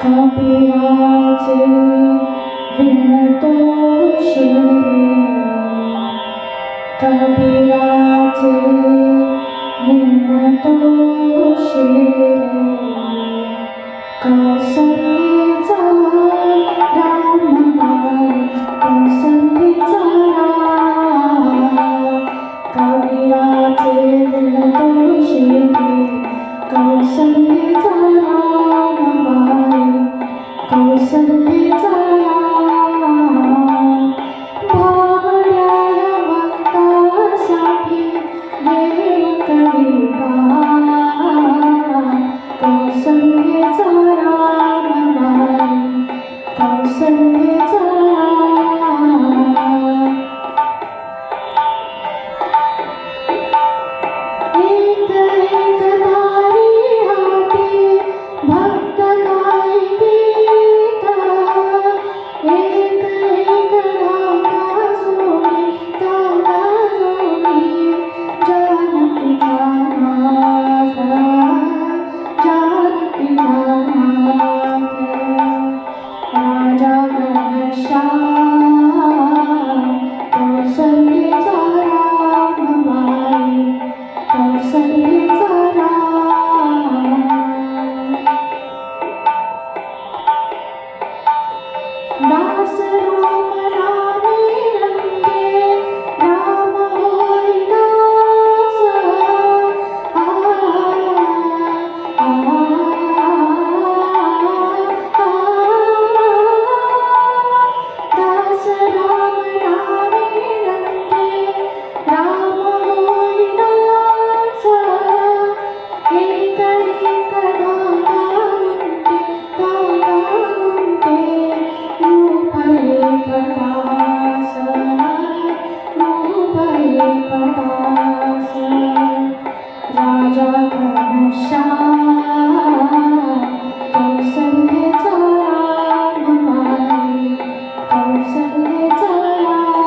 कबीराचे विणतो शिरे, कबीराचे विणतो शिरे, कौसल्याचा रामबाई, कौसल्याचा राम. कबीराचे विणतो शिरे, कौसल्याचा रामबाई, कौसल्याचा राम. भाबड्या भक्तासाठी देव कविता, कौसल्याचा रामबाई, कौसल्याचा राम. एक एक दारी हाती भक्त गाई गीता, एक एक रागा जोडी ताला जोडी, जानकीचा नाथ, जानकीचा नाथ. राजा घनश्याम, कौसल्याचा रामबाई, कौसल्याचा राम. दास राम रामे रंगे, राम होय दास. आ, आ, दास राम रामे रंगे, राम होय दास. एक एक धागा गुंटे, रूपये पटास, रूपये पटास. राजा घनश्याम, कौसल्याचा रामबाई, कौसल्याचा राम.